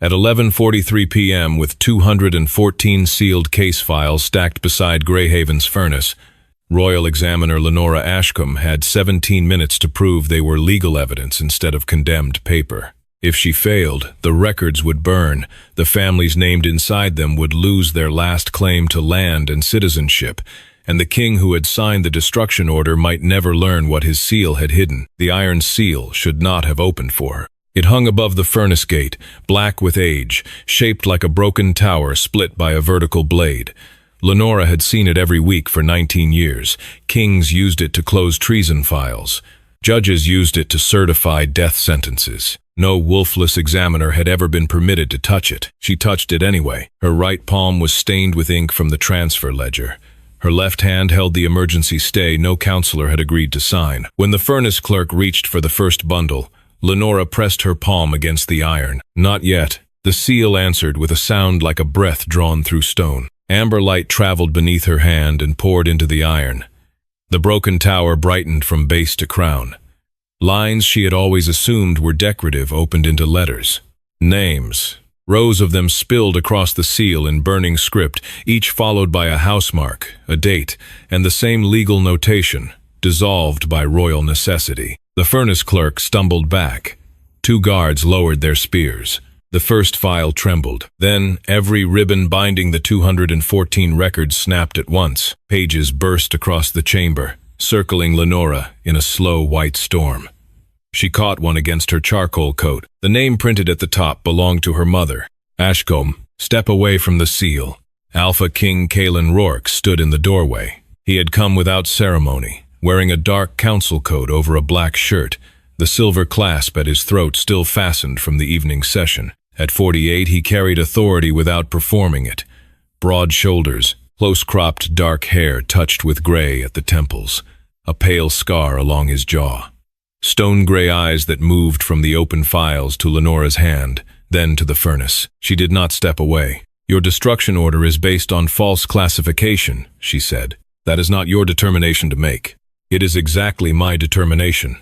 At 11:43 p.m., with 214 sealed case files stacked beside Greyhaven's furnace, Royal Examiner Lenora Ashcombe had 17 minutes to prove they were legal evidence instead of condemned paper. If she failed, the records would burn, the families named inside them would lose their last claim to land and citizenship, and the king who had signed the destruction order might never learn what his seal had hidden. The iron seal should not have opened for her. It hung above the furnace gate, black with age, shaped like a broken tower split by a vertical blade. Lenora had seen it every week for 19 years. Kings used it to close treason files. Judges used it to certify death sentences. No Wolfless examiner had ever been permitted to touch it. She touched it anyway. Her right palm was stained with ink from the transfer ledger. Her left hand held the emergency stay no counselor had agreed to sign. When the furnace clerk reached for the first bundle, Lenora pressed her palm against the iron. Not yet. The seal answered with a sound like a breath drawn through stone. Amber light traveled beneath her hand and poured into the iron. The broken tower brightened from base to crown. Lines she had always assumed were decorative opened into letters. Names. Rows of them spilled across the seal in burning script, each followed by a housemark, a date, and the same legal notation, dissolved by royal necessity. The furnace clerk stumbled back. 2 guards lowered their spears. The first file trembled. Then, every ribbon binding the 214 records snapped at once. Pages burst across the chamber, circling Lenora in a slow white storm. She caught one against her charcoal coat. The name printed at the top belonged to her mother. Ashcombe, step away from the seal. Alpha King Caelan Rourke stood in the doorway. He had come without ceremony, wearing a dark council coat over a black shirt, the silver clasp at his throat still fastened from the evening session. At 48, he carried authority without performing it. Broad shoulders, close-cropped dark hair touched with gray at the temples, a pale scar along his jaw. Stone-gray eyes that moved from the open files to Lenora's hand, then to the furnace. She did not step away. Your destruction order is based on false classification, she said. That is not your determination to make. It is exactly my determination.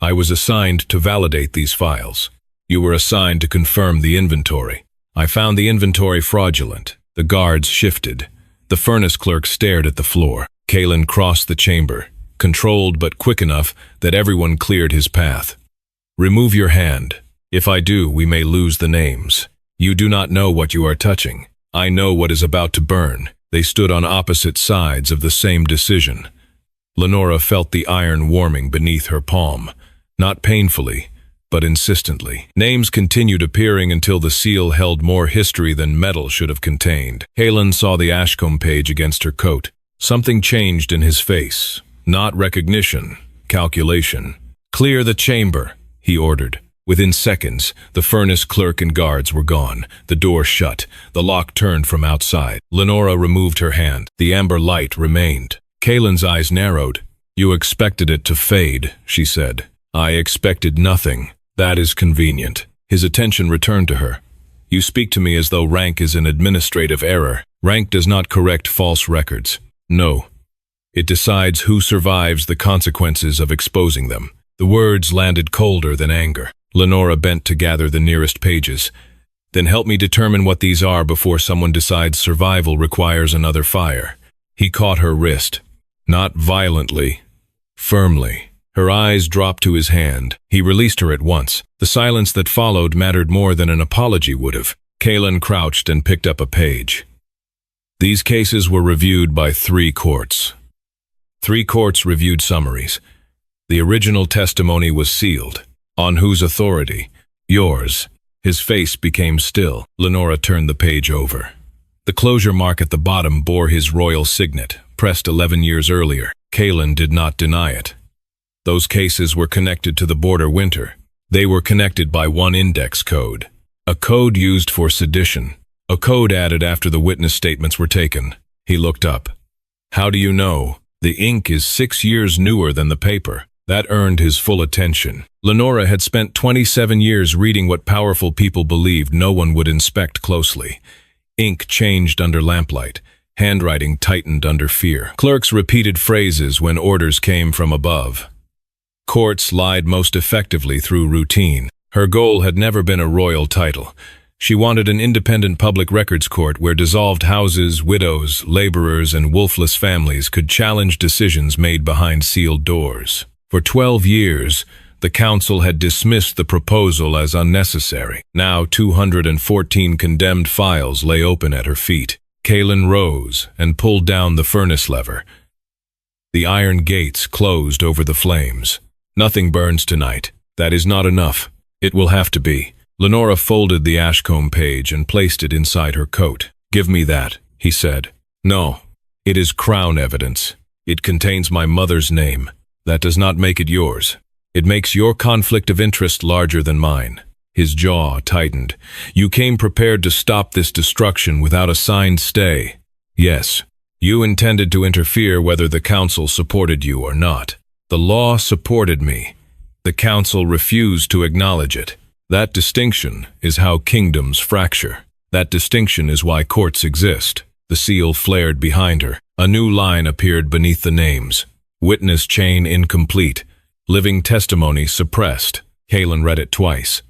I was assigned to validate these files. You were assigned to confirm the inventory. I found the inventory fraudulent. The guards shifted. The furnace clerk stared at the floor. Caelan crossed the chamber, controlled but quick enough that everyone cleared his path. Remove your hand. If I do, we may lose the names. You do not know what you are touching. I know what is about to burn. They stood on opposite sides of the same decision. Lenora felt the iron warming beneath her palm, not painfully, but insistently. Names continued appearing until the seal held more history than metal should have contained. Caelan saw the Ashcombe page against her coat. Something changed in his face. Not recognition, calculation. Clear the chamber, he ordered. Within seconds, the furnace clerk and guards were gone. The door shut. The lock turned from outside. Lenora removed her hand. The amber light remained. Caelan's eyes narrowed. You expected it to fade, she said. I expected nothing. That is convenient. His attention returned to her. You speak to me as though rank is an administrative error. Rank does not correct false records. No. It decides who survives the consequences of exposing them. The words landed colder than anger. Lenora bent to gather the nearest pages. Then help me determine what these are before someone decides survival requires another fire. He caught her wrist. Not violently, firmly. Her eyes dropped to his hand. He released her at once. The silence that followed mattered more than an apology would have. Caelan crouched and picked up a page. These cases were reviewed by 3 courts. 3 courts reviewed summaries. The original testimony was sealed. On whose authority? Yours. His face became still. Lenora turned the page over. The closure mark at the bottom bore his royal signet, pressed 11 years earlier. Caelan did not deny it. Those cases were connected to the border winter. They were connected by one index code. A code used for sedition. A code added after the witness statements were taken. He looked up. How do you know? The ink is 6 years newer than the paper. That earned his full attention. Lenora had spent 27 years reading what powerful people believed no one would inspect closely. Ink changed under lamplight. Handwriting tightened under fear. Clerks repeated phrases when orders came from above. Courts lied most effectively through routine. Her goal had never been a royal title. She wanted an independent public records court where dissolved houses, widows, laborers, and wolfless families could challenge decisions made behind sealed doors. For 12 years, the council had dismissed the proposal as unnecessary. Now 214 condemned files lay open at her feet. Caelan rose and pulled down the furnace lever. The iron gates closed over the flames. Nothing burns tonight. That is not enough. It will have to be. Lenora folded the Ashcombe page and placed it inside her coat. "Give me that," he said. "No, it is Crown evidence. It contains my mother's name. That does not make it yours. It makes your conflict of interest larger than mine." His jaw tightened. "You came prepared to stop this destruction without a signed stay." "Yes. You intended to interfere whether the council supported you or not. The law supported me. The council refused to acknowledge it. That distinction is how kingdoms fracture. That distinction is why courts exist." The seal flared behind her. A new line appeared beneath the names. Witness chain incomplete. Living testimony suppressed. Caelan read it twice.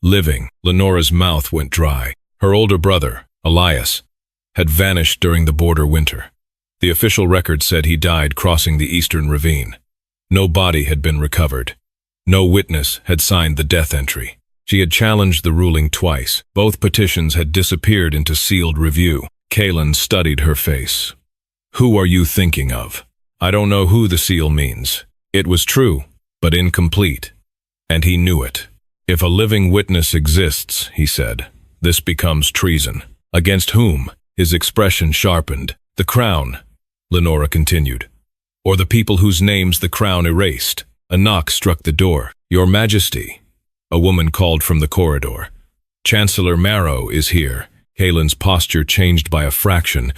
Living. Lenora's mouth went dry. Her older brother, Elias, had vanished during the border winter. The official record said he died crossing the eastern ravine. No body had been recovered. No witness had signed the death entry. She had challenged the ruling twice. Both petitions had disappeared into sealed review. Caelan studied her face. "Who are you thinking of?" "I don't know who the seal means. It was true, but incomplete. And he knew it. If a living witness exists," he said, "this becomes treason." "Against whom?" His expression sharpened. "The Crown," Lenora continued. "Or the people whose names the Crown erased." A knock struck the door. "Your Majesty," a woman called from the corridor. "Chancellor Marrow is here." Caelan's posture changed by a fraction,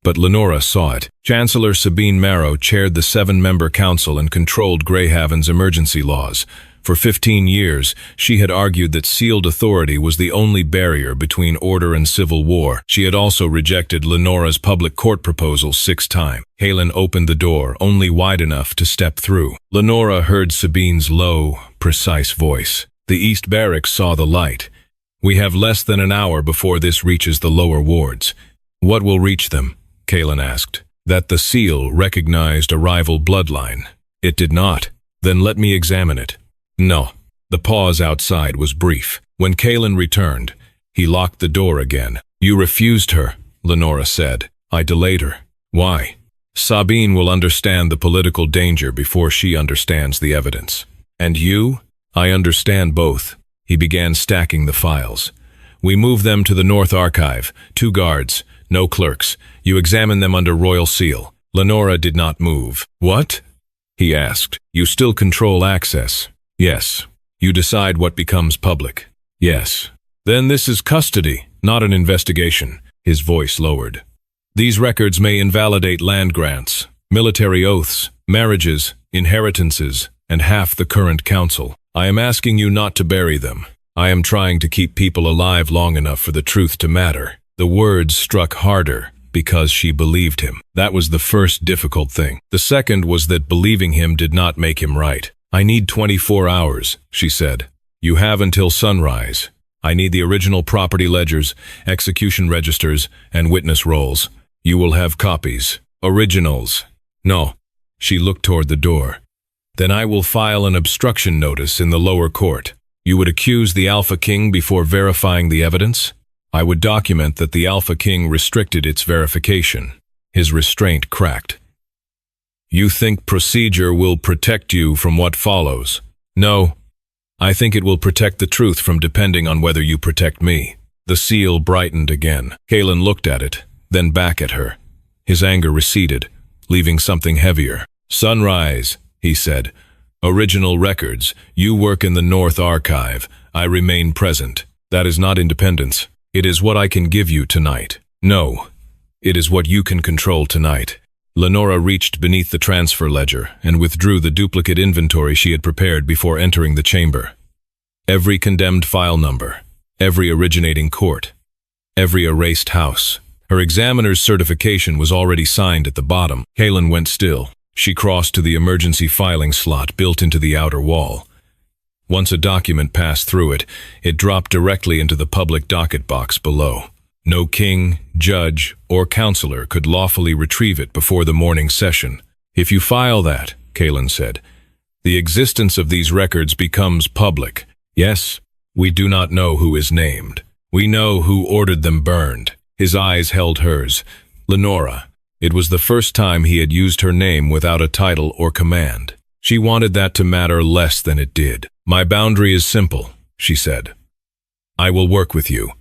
but Lenora saw it. Chancellor Sabine Marrow chaired the 7-member council and controlled Greyhaven's emergency laws. For 15 years, she had argued that sealed authority was the only barrier between order and civil war. She had also rejected Lenora's public court proposal 6 times. Caelan opened the door, only wide enough to step through. Lenora heard Sabine's low, precise voice. "The East Barracks saw the light. We have less than an hour before this reaches the lower wards." "What will reach them?" Caelan asked. "That the seal recognized a rival bloodline." "It did not." "Then let me examine it." "No." The pause outside was brief. When Caelan returned, he locked the door again. "You refused her," Lenora said. "I delayed her." "Why?" "Sabine will understand the political danger before she understands the evidence." "And you?" "I understand both." He began stacking the files. "We move them to the North Archive. 2 guards, no clerks. You examine them under royal seal." Lenora did not move. "What?" he asked. "You still control access?" "Yes." "You decide what becomes public?" "Yes." "Then this is custody, not an investigation." His voice lowered. "These records may invalidate land grants, military oaths, marriages, inheritances, and half the current council. I am asking you not to bury them. I am trying to keep people alive long enough for the truth to matter." The words struck harder because she believed him. That was the first difficult thing. The second was that believing him did not make him right. "I need 24 hours, she said. "You have until sunrise. I need the original property ledgers, execution registers, and witness rolls. You will have copies. Originals." "No." She looked toward the door. "Then I will file an obstruction notice in the lower court. You would accuse the Alpha King before verifying the evidence? I would document that the Alpha King restricted its verification." His restraint cracked. "You think procedure will protect you from what follows?" "No. I think it will protect the truth from depending on whether you protect me." The seal brightened again. Caelan looked at it, then back at her. His anger receded, leaving something heavier. "Sunrise," he said. "Original records. You work in the North Archive. I remain present. That is not independence. It is what I can give you tonight. No, it is what you can control tonight." Lenora reached beneath the transfer ledger and withdrew the duplicate inventory she had prepared before entering the chamber. Every condemned file number, every originating court, every erased house. Her examiner's certification was already signed at the bottom. Caelan went still. She crossed to the emergency filing slot built into the outer wall. Once a document passed through it, it dropped directly into the public docket box below. No king, judge, or counselor could lawfully retrieve it before the morning session. If you file that, Caelan said, the existence of these records becomes public. Yes, we do not know who is named. We know who ordered them burned. His eyes held hers. Lenora. It was the first time he had used her name without a title or command. She wanted that to matter less than it did. My boundary is simple, she said. I will work with you.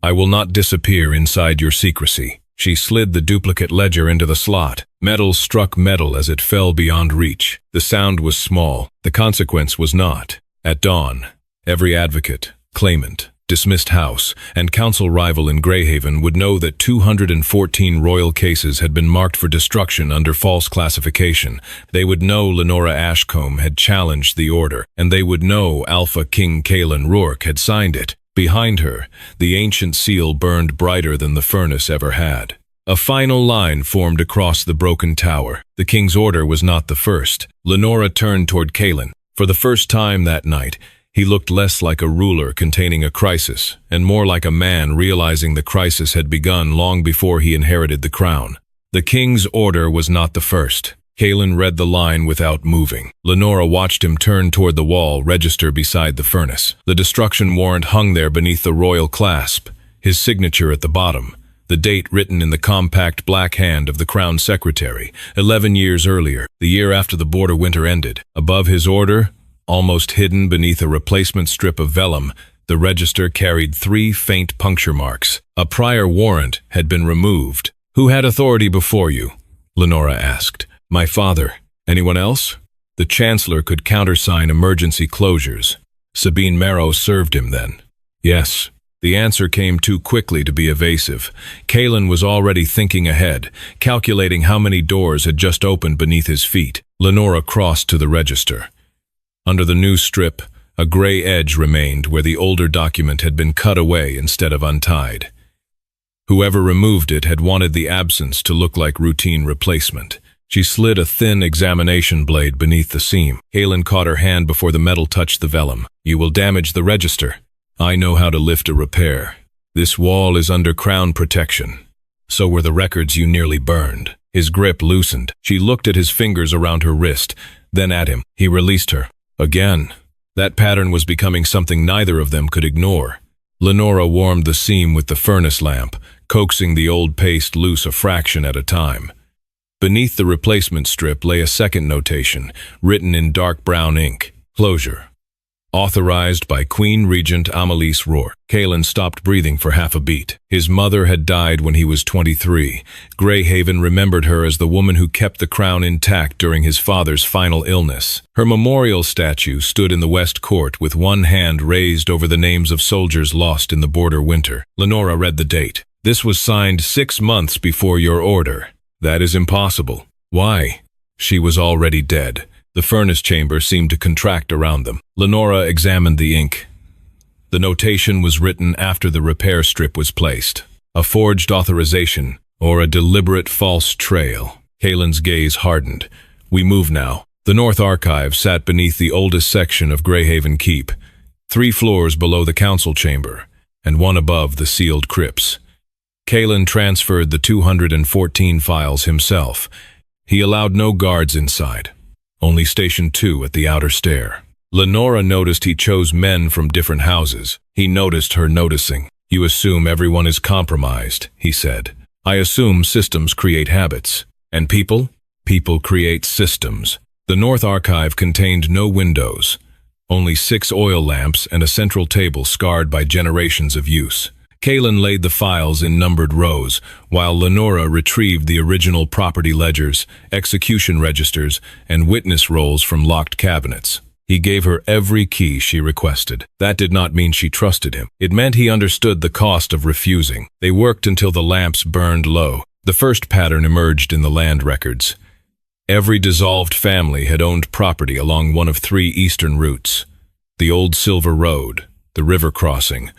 I will not disappear inside your secrecy. She slid the duplicate ledger into the slot. Metal struck metal as it fell beyond reach. The sound was small. The consequence was not. At dawn, every advocate, claimant, dismissed house, and counsel rival in Greyhaven would know that 214 royal cases had been marked for destruction under false classification. They would know Lenora Ashcombe had challenged the order, and they would know Alpha King Caelan Rourke had signed it. Behind her, the ancient seal burned brighter than the furnace ever had. A final line formed across the broken tower. The king's order was not the first. Lenora turned toward Caelan. For the first time that night, he looked less like a ruler containing a crisis, and more like a man realizing the crisis had begun long before he inherited the crown. The king's order was not the first. Caelan read the line without moving. Lenora watched him turn toward the wall register beside the furnace. The destruction warrant hung there beneath the royal clasp, his signature at the bottom, the date written in the compact black hand of the crown secretary, 11 years earlier, the year after the border winter ended. Above his order, almost hidden beneath a replacement strip of vellum, the register carried 3 faint puncture marks. A prior warrant had been removed. Who had authority before you? Lenora asked. My father. Anyone else? The chancellor could countersign emergency closures. Sabine Marrow served him then. Yes. The answer came too quickly to be evasive. Caelan was already thinking ahead, calculating how many doors had just opened beneath his feet. Lenora crossed to the register. Under the new strip, a gray edge remained where the older document had been cut away instead of untied. Whoever removed it had wanted the absence to look like routine replacement. She slid a thin examination blade beneath the seam. Caelan caught her hand before the metal touched the vellum. You will damage the register. I know how to lift a repair. This wall is under crown protection. So were the records you nearly burned. His grip loosened. She looked at his fingers around her wrist, then at him. He released her. Again. That pattern was becoming something neither of them could ignore. Lenora warmed the seam with the furnace lamp, coaxing the old paste loose a fraction at a time. Beneath the replacement strip lay a second notation, written in dark brown ink. Closure. Authorized by Queen Regent Amelise Rourke. Caelan stopped breathing for half a beat. His mother had died when he was 23. Greyhaven remembered her as the woman who kept the crown intact during his father's final illness. Her memorial statue stood in the West Court with one hand raised over the names of soldiers lost in the border winter. Lenora read the date. This was signed 6 months before your order. That is impossible. Why? She was already dead. The furnace chamber seemed to contract around them. Lenora examined the ink. The notation was written after the repair strip was placed. A forged authorization, or a deliberate false trail. Caelan's gaze hardened. We move now. The North Archive sat beneath the oldest section of Greyhaven Keep, 3 floors below the council chamber, and 1 above the sealed crypts. Caelan transferred the 214 files himself. He allowed no guards inside. Only Station 2 at the outer stair. Lenora noticed he chose men from different houses. He noticed her noticing. You assume everyone is compromised, he said. I assume systems create habits. And people? People create systems. The North Archive contained no windows. Only 6 oil lamps and a central table scarred by generations of use. Caelan laid the files in numbered rows, while Lenora retrieved the original property ledgers, execution registers, and witness rolls from locked cabinets. He gave her every key she requested. That did not mean she trusted him. It meant he understood the cost of refusing. They worked until the lamps burned low. The first pattern emerged in the land records. Every dissolved family had owned property along one of 3 eastern routes: the Old Silver Road, the river crossing,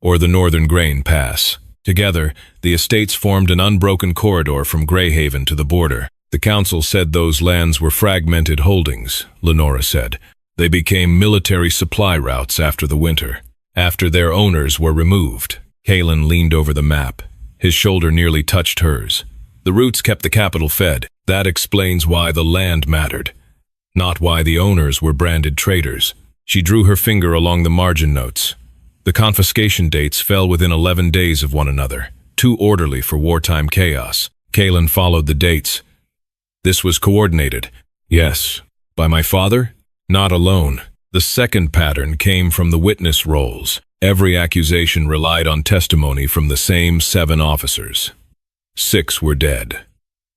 or the Northern Grain Pass. Together, the estates formed an unbroken corridor from Greyhaven to the border. The council said those lands were fragmented holdings, Lenora said. They became military supply routes after the winter. After their owners were removed, Caelan leaned over the map. His shoulder nearly touched hers. The routes kept the capital fed. That explains why the land mattered, not why the owners were branded traitors. She drew her finger along the margin notes. The confiscation dates fell within 11 days of one another, too orderly for wartime chaos. Caelan followed the dates. This was coordinated. Yes. By my father? Not alone. The second pattern came from the witness rolls. Every accusation relied on testimony from the same 7 officers. 6 were dead.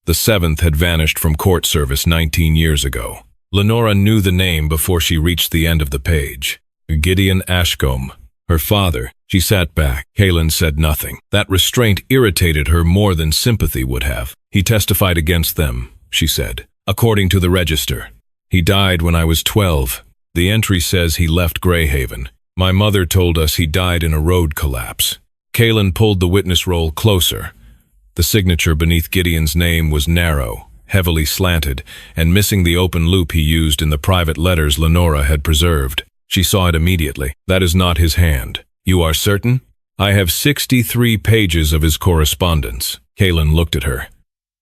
The 7th had vanished from court service 19 years ago. Lenora knew the name before she reached the end of the page. Caelan Ashcombe. Her father. She sat back. Caelan said nothing. That restraint irritated her more than sympathy would have. He testified against them, she said. According to the register. He died when I was 12. The entry says he left Greyhaven. My mother told us he died in a road collapse. Caelan pulled the witness roll closer. The signature beneath Gideon's name was narrow, heavily slanted, and missing the open loop he used in the private letters Lenora had preserved. She saw it immediately. That is not his hand. You are certain? I have 63 pages of his correspondence. Caelan looked at her.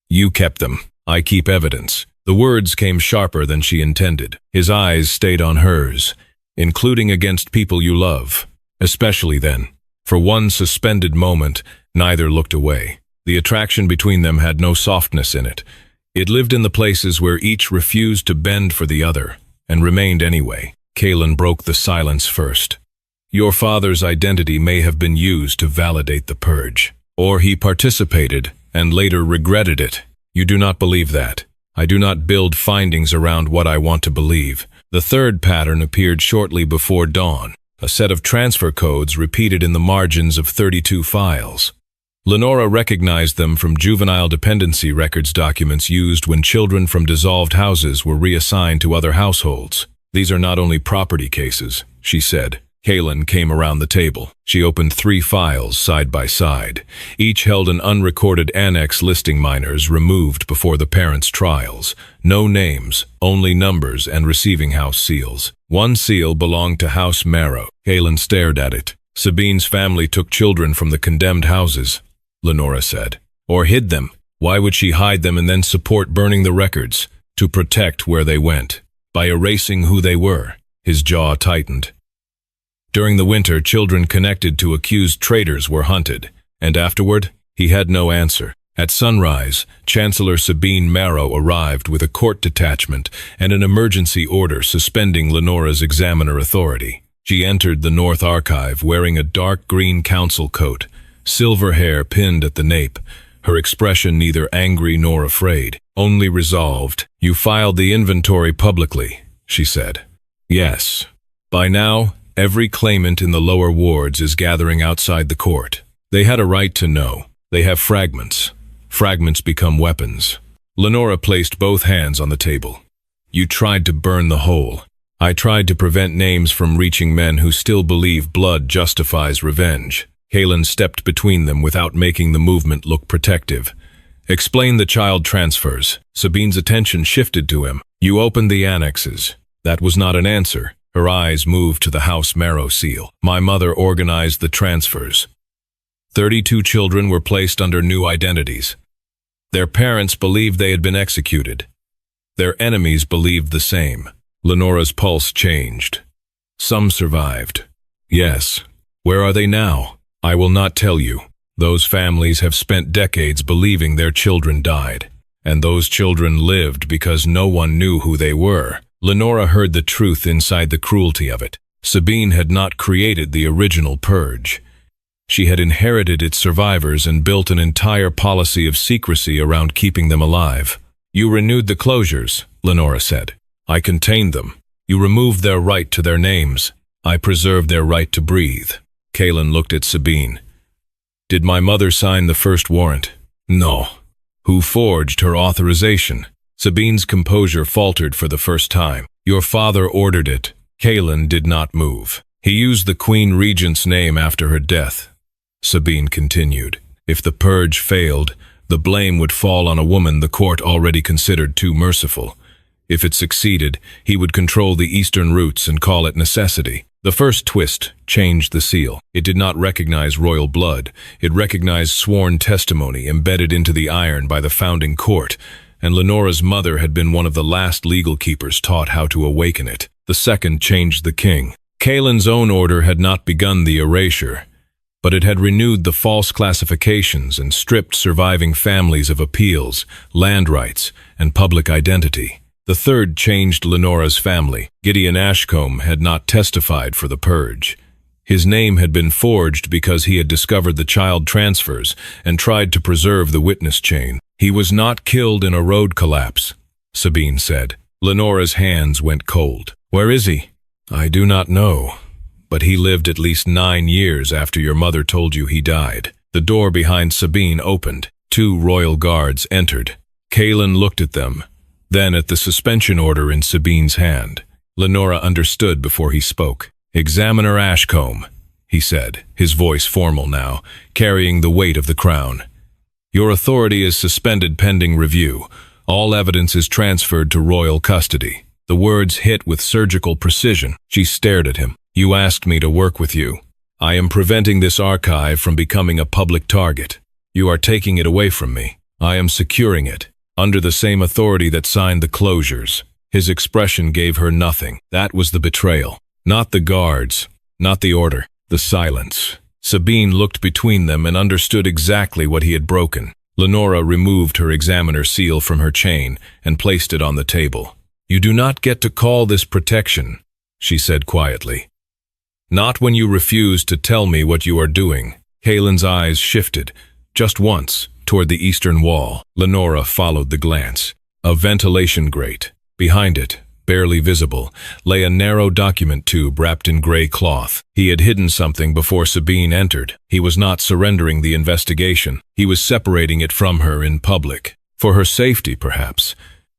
You kept them. I keep evidence. The words came sharper than she intended. His eyes stayed on hers, including against people you love. Especially then. For one suspended moment, neither looked away. The attraction between them had no softness in it. It lived in the places where each refused to bend for the other, and remained anyway. Caelan broke the silence first. Your father's identity may have been used to validate the purge. Or he participated, and later regretted it. You do not believe that. I do not build findings around what I want to believe. The third pattern appeared shortly before dawn, a set of transfer codes repeated in the margins of 32 files. Lenora recognized them from juvenile dependency records documents used when children from dissolved houses were reassigned to other households. These are not only property cases, she said. Caelan came around the table. She opened 3 files side by side. Each held an unrecorded annex listing minors removed before the parents' trials. No names, only numbers and receiving house seals. One seal belonged to House Marrow. Caelan stared at it. Sabine's family took children from the condemned houses, Lenora said. Or hid them. Why would she hide them and then support burning the records? To protect where they went. By erasing who they were. His jaw tightened. During the winter, children connected to accused traitors were hunted, and afterward, he had no answer. At sunrise, Chancellor Sabine Marrow arrived with a court detachment and an emergency order suspending Lenora's examiner authority. She entered the North Archive wearing a dark green council coat, silver hair pinned at the nape, her expression neither angry nor afraid, only resolved. You filed the inventory publicly, she said. Yes. By now, every claimant in the lower wards is gathering outside the court. They had a right to know. They have fragments. Fragments become weapons. Lenora placed both hands on the table. You tried to burn the whole. I tried to prevent names from reaching men who still believe blood justifies revenge. Caelan stepped between them without making the movement look protective. Explain the child transfers. Sabine's attention shifted to him. You opened the annexes. That was not an answer. Her eyes moved to the House Marrow seal. My mother organized the transfers. 32 children were placed under new identities. Their parents believed they had been executed. Their enemies believed the same. Lenora's pulse changed. Some survived. Yes. Where are they now? I will not tell you. Those families have spent decades believing their children died. And those children lived because no one knew who they were. Lenora heard the truth inside the cruelty of it. Sabine had not created the original purge. She had inherited its survivors and built an entire policy of secrecy around keeping them alive. You renewed the closures, Lenora said. I contained them. You removed their right to their names. I preserved their right to breathe. Caelan looked at Sabine. Did my mother sign the first warrant? No. Who forged her authorization? Sabine's composure faltered for the first time. Your father ordered it. Caelan did not move. He used the Queen Regent's name after her death. Sabine continued. If the purge failed, the blame would fall on a woman the court already considered too merciful. If it succeeded, he would control the eastern routes and call it necessity. The first twist changed the seal. It did not recognize royal blood. It recognized sworn testimony embedded into the iron by the founding court, and Lenora's mother had been one of the last legal keepers taught how to awaken it. The second changed the king. Caelan's own order had not begun the erasure, but it had renewed the false classifications and stripped surviving families of appeals, land rights, and public identity. The third changed Lenora's family. Caelan Ashcombe had not testified for the purge. His name had been forged because he had discovered the child transfers and tried to preserve the witness chain. He was not killed in a road collapse, Sabine said. Lenora's hands went cold. Where is he? I do not know, but he lived at least 9 years after your mother told you he died. The door behind Sabine opened. 2 royal guards entered. Caelan looked at them, then at the suspension order in Sabine's hand. Lenora understood before he spoke. Examiner Ashcombe, he said, his voice formal now, carrying the weight of the crown. Your authority is suspended pending review. All evidence is transferred to royal custody. The words hit with surgical precision. She stared at him. You asked me to work with you. I am preventing this archive from becoming a public target. You are taking it away from me. I am securing it, under the same authority that signed the closures. His expression gave her nothing. That was the betrayal. Not the guards, not the order, the silence. Sabine looked between them and understood exactly what he had broken. Lenora removed her examiner seal from her chain and placed it on the table. You do not get to call this protection, she said quietly. Not when you refuse to tell me what you are doing. Caelan's eyes shifted, just once, toward the eastern wall. Lenora followed the glance. A ventilation grate. Behind it, barely visible, lay a narrow document tube wrapped in gray cloth. He had hidden something before Sabine entered. He was not surrendering the investigation. He was separating it from her in public. For her safety, perhaps.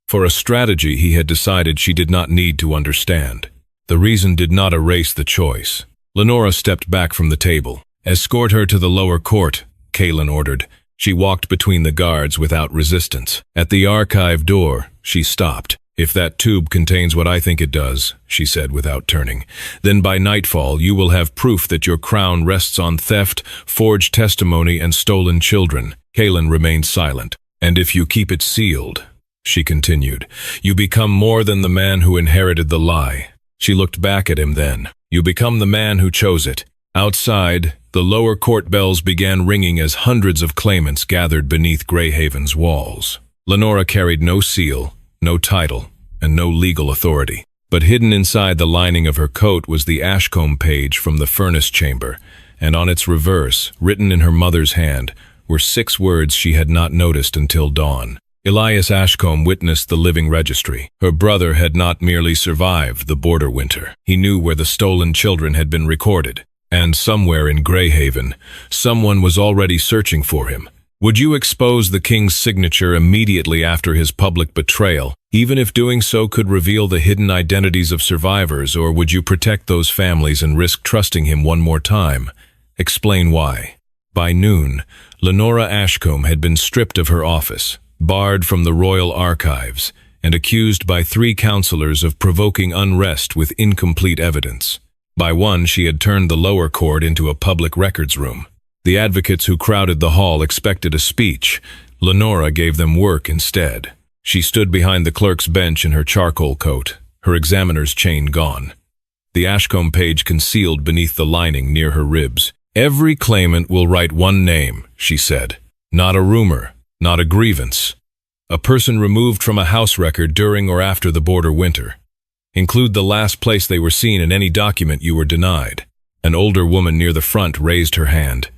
For a strategy he had decided she did not need to understand. The reason did not erase the choice. Lenora stepped back from the table. Escort her to the lower court, Caelan ordered. She walked between the guards without resistance. At the archive door, she stopped. If that tube contains what I think it does, she said without turning, then by nightfall you will have proof that your crown rests on theft, forged testimony, and stolen children. Caelan remained silent. And if you keep it sealed, she continued, you become more than the man who inherited the lie. She looked back at him then. You become the man who chose it. Outside, the lower court bells began ringing as hundreds of claimants gathered beneath Greyhaven's walls. Lenora carried no seal, no title, and no legal authority. But hidden inside the lining of her coat was the Ashcombe page from the furnace chamber, and on its reverse, written in her mother's hand, were 6 words she had not noticed until dawn. Elias Ashcombe witnessed the living registry. Her brother had not merely survived the border winter. He knew where the stolen children had been recorded. And somewhere in Greyhaven, someone was already searching for him. Would you expose the king's signature immediately after his public betrayal, even if doing so could reveal the hidden identities of survivors, or would you protect those families and risk trusting him one more time? Explain why. By noon, Lenora Ashcombe had been stripped of her office, barred from the royal archives, and accused by 3 counselors of provoking unrest with incomplete evidence. By 1, she had turned the lower court into a public records room. The advocates who crowded the hall expected a speech. Lenora gave them work instead. She stood behind the clerk's bench in her charcoal coat, her examiner's chain gone. The Ashcombe page concealed beneath the lining near her ribs. Every claimant will write 1 name, she said. Not a rumor, not a grievance. A person removed from a house record during or after the border winter. Include the last place they were seen in any document you were denied. An older woman near the front raised her hand.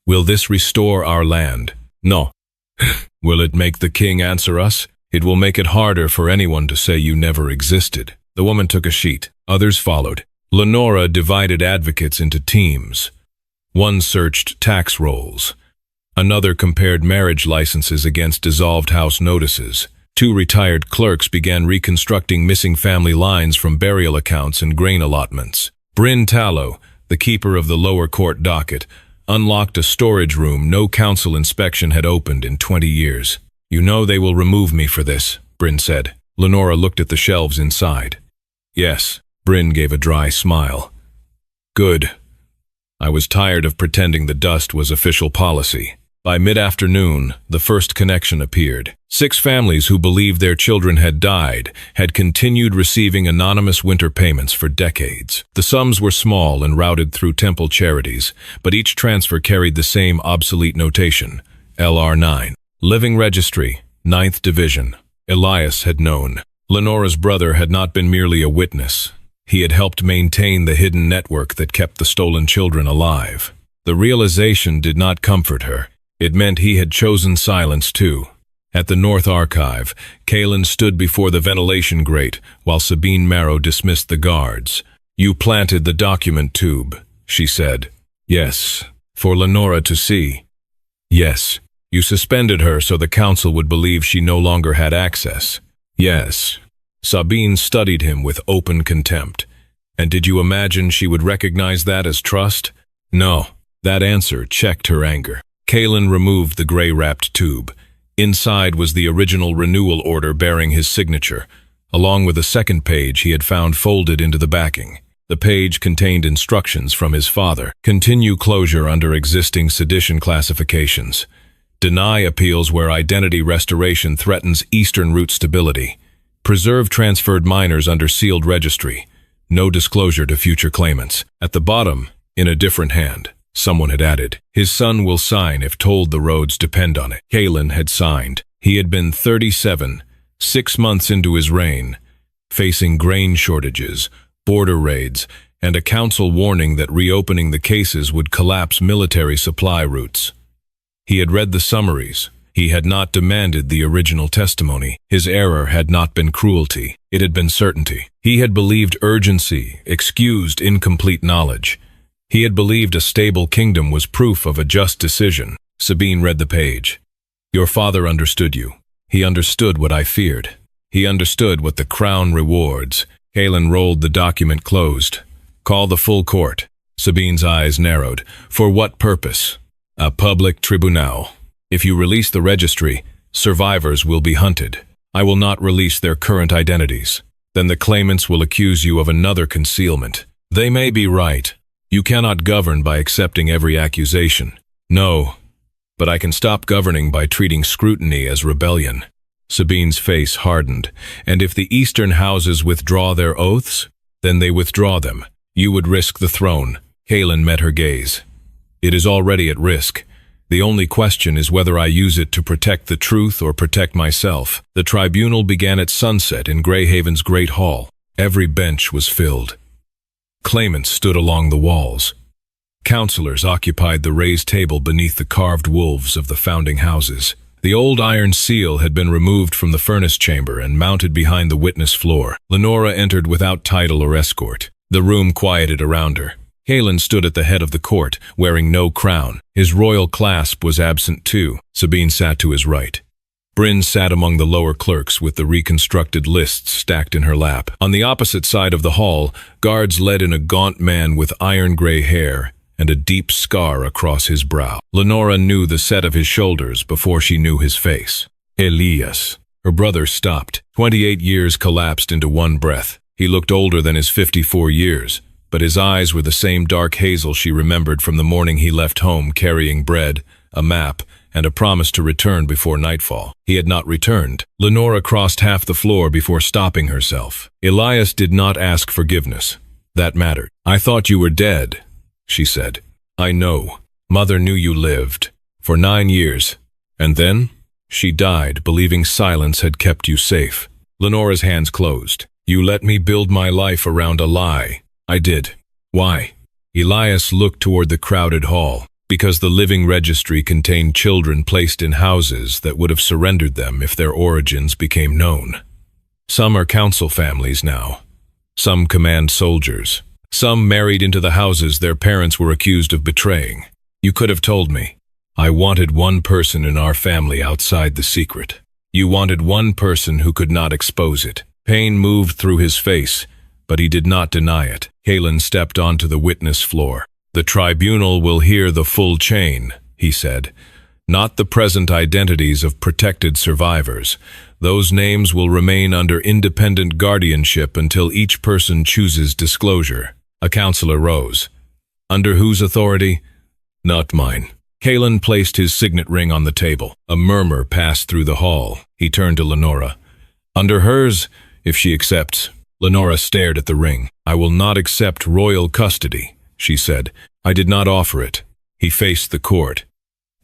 Will this restore our land? No. Will it make the king answer us? It will make it harder for anyone to say you never existed. The woman took a sheet. Others followed. Lenora divided advocates into teams. One searched tax rolls. Another compared marriage licenses against dissolved house notices. 2 retired clerks began reconstructing missing family lines from burial accounts and grain allotments. Bryn Tallow, the keeper of the lower court docket, unlocked a storage room no council inspection had opened in 20 years. You know they will remove me for this, Bryn said. Lenora looked at the shelves inside. Yes, Bryn gave a dry smile. Good. I was tired of pretending the dust was official policy. By mid-afternoon, the first connection appeared. 6 families who believed their children had died had continued receiving anonymous winter payments for decades. The sums were small and routed through temple charities, but each transfer carried the same obsolete notation, LR9. Living Registry, 9th Division. Elias had known. Lenora's brother had not been merely a witness. He had helped maintain the hidden network that kept the stolen children alive. The realization did not comfort her. It meant he had chosen silence too. At the North Archive, Caelan stood before the ventilation grate while Sabine Marrow dismissed the guards. "You planted the document tube," she said. "Yes, for Lenora to see." "Yes, you suspended her so the council would believe she no longer had access." "Yes." Sabine studied him with open contempt. "And did you imagine she would recognize that as trust?" "No." That answer checked her anger. Caelan removed the gray-wrapped tube. Inside was the original renewal order bearing his signature, along with a second page he had found folded into the backing. The page contained instructions from his father. Continue closure under existing sedition classifications. Deny appeals where identity restoration threatens Eastern route stability. Preserve transferred minors under sealed registry. No disclosure to future claimants. At the bottom, in a different hand, someone had added, "His son will sign if told the roads depend on it." Caelan had signed. He had been 37, 6 months into his reign, facing grain shortages, border raids, and a council warning that reopening the cases would collapse military supply routes. He had read the summaries. He had not demanded the original testimony. His error had not been cruelty. It had been certainty. He had believed urgency excused incomplete knowledge. He had believed a stable kingdom was proof of a just decision. Sabine read the page. "Your father understood you. He understood what I feared. He understood what the crown rewards." Caelan rolled the document closed. "Call the full court." Sabine's eyes narrowed. "For what purpose?" "A public tribunal. If you release the registry, survivors will be hunted. I will not release their current identities. Then the claimants will accuse you of another concealment. They may be right. You cannot govern by accepting every accusation." "No, but I can stop governing by treating scrutiny as rebellion." Sabine's face hardened. "And if the Eastern houses withdraw their oaths, then they withdraw them. You would risk the throne." Caelan met her gaze. "It is already at risk. The only question is whether I use it to protect the truth or protect myself." The tribunal began at sunset in Greyhaven's Great Hall. Every bench was filled. Claimants stood along the walls. Counselors occupied the raised table beneath the carved wolves of the founding houses. The old iron seal had been removed from the furnace chamber and mounted behind the witness floor. Lenora entered without title or escort. The room quieted around her. Caelan stood at the head of the court, wearing no crown. His royal clasp was absent too. Sabine sat to his right. Bryn sat among the lower clerks with the reconstructed lists stacked in her lap. On the opposite side of the hall, guards led in a gaunt man with iron-gray hair and a deep scar across his brow. Lenora knew the set of his shoulders before she knew his face. Elias. Her brother stopped. 28 years collapsed into one breath. He looked older than his 54 years. But his eyes were the same dark hazel she remembered from the morning he left home carrying bread, a map, and a promise to return before nightfall. He had not returned. Lenora crossed half the floor before stopping herself. Elias did not ask forgiveness. That mattered. "I thought you were dead," she said. "I know. Mother knew you lived. For 9 years. And then? She died, believing silence had kept you safe." Lenora's hands closed. "You let me build my life around a lie." "I did." "Why?" Elias looked toward the crowded hall. "Because the living registry contained children placed in houses that would have surrendered them if their origins became known. Some are council families now. Some command soldiers. Some married into the houses their parents were accused of betraying. You could have told me. I wanted one person in our family outside the secret. You wanted one person who could not expose it." Pain moved through his face, but he did not deny it. Caelan stepped onto the witness floor. "The tribunal will hear the full chain," he said. not the present identities of protected survivors. Those names will remain under independent guardianship until each person chooses disclosure. A counselor rose. Under whose authority? Not mine. Caelan placed his signet ring on the table. A murmur passed through the hall. He turned to Lenora. Under hers, if she accepts. Lenora stared at the ring. I will not accept royal custody, she said. I did not offer it. He faced the court.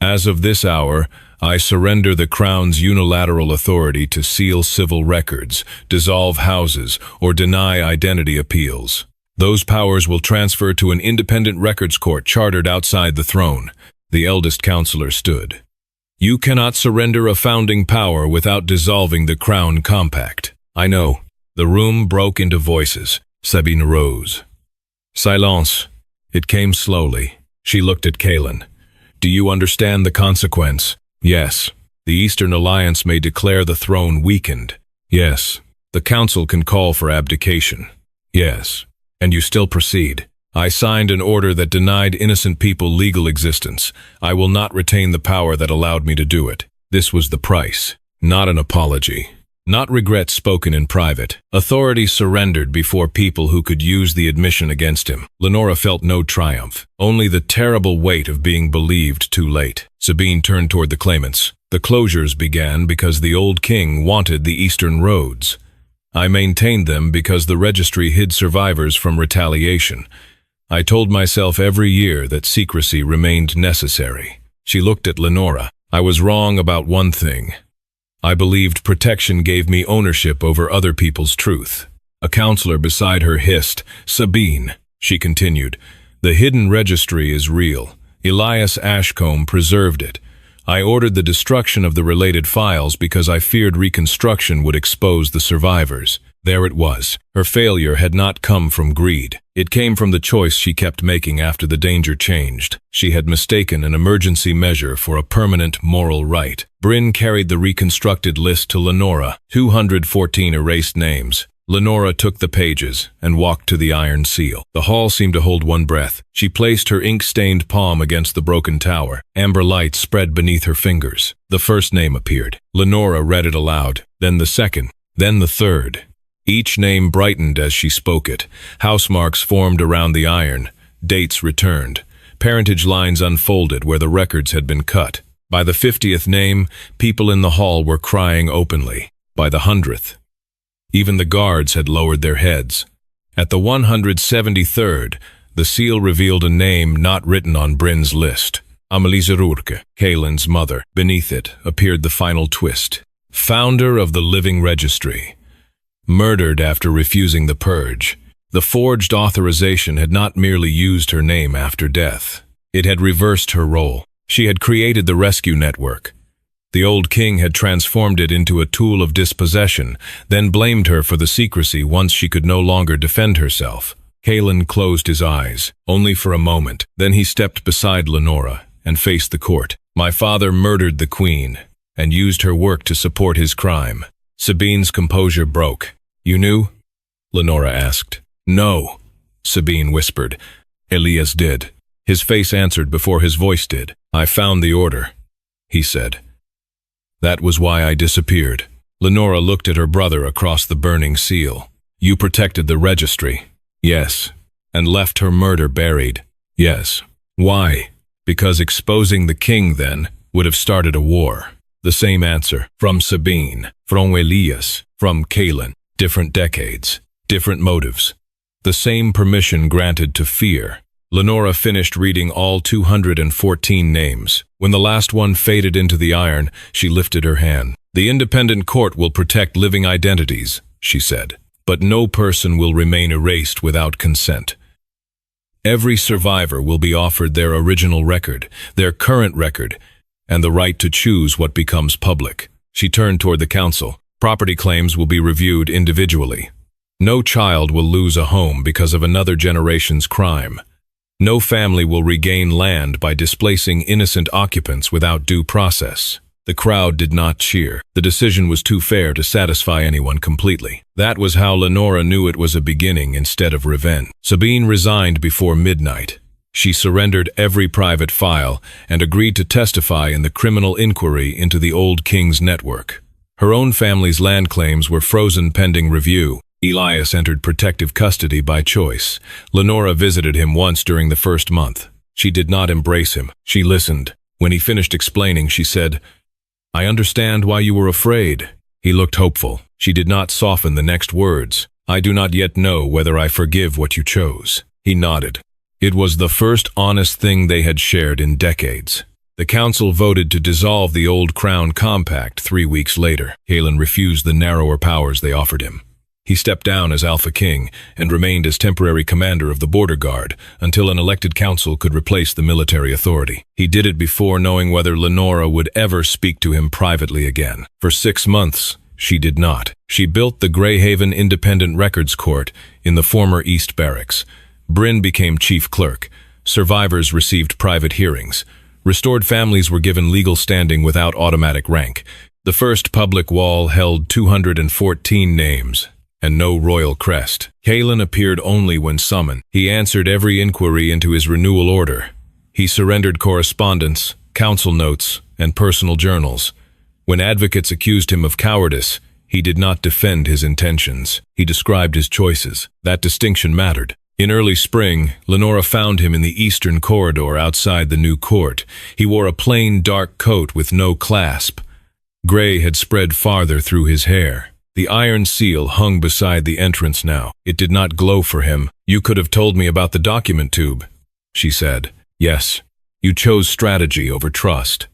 As of this hour, I surrender the Crown's unilateral authority to seal civil records, dissolve houses, or deny identity appeals. Those powers will transfer to an independent records court chartered outside the throne. The eldest counselor stood. You cannot surrender a founding power without dissolving the Crown Compact. I know. The room broke into voices. Sabine rose. Silence. It came slowly. She looked at Caelan. Do you understand the consequence? Yes. The Eastern Alliance may declare the throne weakened. Yes. The Council can call for abdication. Yes. And you still proceed. I signed an order that denied innocent people legal existence. I will not retain the power that allowed me to do it. This was the price. Not an apology. Not regret spoken in private. Authority surrendered before people who could use the admission against him. Lenora felt no triumph, only the terrible weight of being believed too late. Sabine turned toward the claimants. The closures began because the old king wanted the eastern roads. I maintained them because the registry hid survivors from retaliation. I told myself every year that secrecy remained necessary. She looked at Lenora. I was wrong about one thing. I believed protection gave me ownership over other people's truth. A counselor beside her hissed, Sabine, she continued. The hidden registry is real. Elias Ashcombe preserved it. I ordered the destruction of the related files because I feared reconstruction would expose the survivors. There it was. Her failure had not come from greed. It came from the choice she kept making after the danger changed. She had mistaken an emergency measure for a permanent moral right. Bryn carried the reconstructed list to Lenora, 214 erased names. Lenora took the pages and walked to the iron seal. The hall seemed to hold one breath. She placed her ink-stained palm against the broken tower. Amber light spread beneath her fingers. The first name appeared. Lenora read it aloud, then the second, then the third. Each name brightened as she spoke it. House marks formed around the iron. Dates returned. Parentage lines unfolded where the records had been cut. By the 50th name, people in the hall were crying openly. By the 100th, even the guards had lowered their heads. At the 173rd, the seal revealed a name not written on Bryn's list. Anneliese Rourke, Caelan's mother. Beneath it appeared the final twist. Founder of the living registry. Murdered after refusing the purge. The forged authorization had not merely used her name after death. It had reversed her role. She had created the rescue network. The old king had transformed it into a tool of dispossession, then blamed her for the secrecy once she could no longer defend herself. Caelan closed his eyes, only for a moment. Then he stepped beside Lenora and faced the court. My father murdered the queen and used her work to support his crime. Sabine's composure broke. You knew? Lenora asked. No, Sabine whispered. Elias did. His face answered before his voice did. I found the order, he said. That was why I disappeared. Lenora looked at her brother across the burning seal. You protected the registry. Yes. And left her murder buried. Yes. Why? Because exposing the king then would have started a war. The same answer. From Sabine. From Elias. From Caelan. Different decades. Different motives. The same permission granted to fear. Lenora finished reading all 214 names. When the last one faded into the iron, she lifted her hand. The independent court will protect living identities, she said. But no person will remain erased without consent. Every survivor will be offered their original record, their current record, and the right to choose what becomes public. She turned toward the council. Property claims will be reviewed individually. No child will lose a home because of another generation's crime. No family will regain land by displacing innocent occupants without due process. The crowd did not cheer. The decision was too fair to satisfy anyone completely. That was how Lenora knew it was a beginning instead of revenge. Sabine resigned before midnight. She surrendered every private file and agreed to testify in the criminal inquiry into the old king's network. Her own family's land claims were frozen pending review. Elias entered protective custody by choice. Lenora visited him once during the first month. She did not embrace him. She listened. When he finished explaining, she said, "I understand why you were afraid." He looked hopeful. She did not soften the next words. "I do not yet know whether I forgive what you chose." He nodded. It was the first honest thing they had shared in decades. The council voted to dissolve the old Crown Compact 3 weeks later. Caelan refused the narrower powers they offered him. He stepped down as Alpha King and remained as temporary commander of the border guard until an elected council could replace the military authority. He did it before knowing whether Lenora would ever speak to him privately again. For 6 months, she did not. She built the Greyhaven Independent Records Court in the former East Barracks. Bryn became chief clerk. Survivors received private hearings. Restored families were given legal standing without automatic rank. The first public wall held 214 names and no royal crest. Caelan appeared only when summoned. He answered every inquiry into his renewal order. He surrendered correspondence, council notes, and personal journals. When advocates accused him of cowardice, he did not defend his intentions. He described his choices. That distinction mattered. In early spring, Lenora found him in the eastern corridor outside the new court. He wore a plain dark coat with no clasp. Gray had spread farther through his hair. The iron seal hung beside the entrance now. It did not glow for him. "You could have told me about the document tube," she said. "Yes. You chose strategy over trust."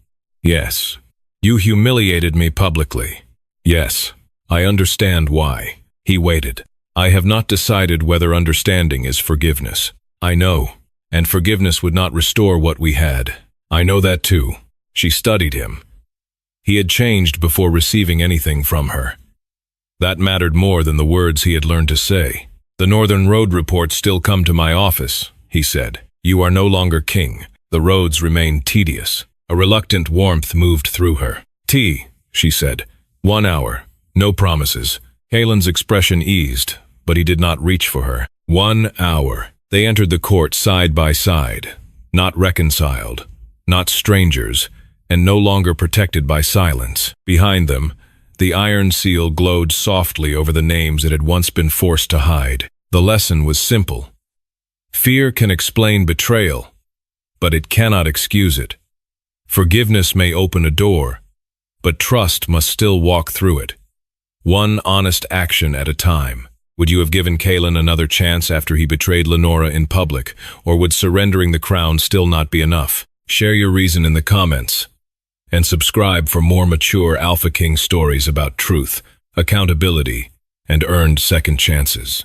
"Yes. You humiliated me publicly." "Yes. I understand why." He waited. "I have not decided whether understanding is forgiveness." "I know. And forgiveness would not restore what we had." "I know that too." She studied him. He had changed before receiving anything from her. That mattered more than the words he had learned to say. "The Northern Road reports still come to my office," he said. "You are no longer king." The roads remained tedious. A reluctant warmth moved through her. "Tea," she said. "1 hour. No promises." Caelan's expression eased, but he did not reach for her. 1 hour. They entered the court side by side, not reconciled, not strangers, and no longer protected by silence. Behind them, the iron seal glowed softly over the names it had once been forced to hide. The lesson was simple. Fear can explain betrayal, but it cannot excuse it. Forgiveness may open a door, but trust must still walk through it. One honest action at a time. Would you have given Caelan another chance after he betrayed Lenora in public, or would surrendering the crown still not be enough? Share your reason in the comments. And subscribe for more mature Alpha King stories about truth, accountability, and earned second chances.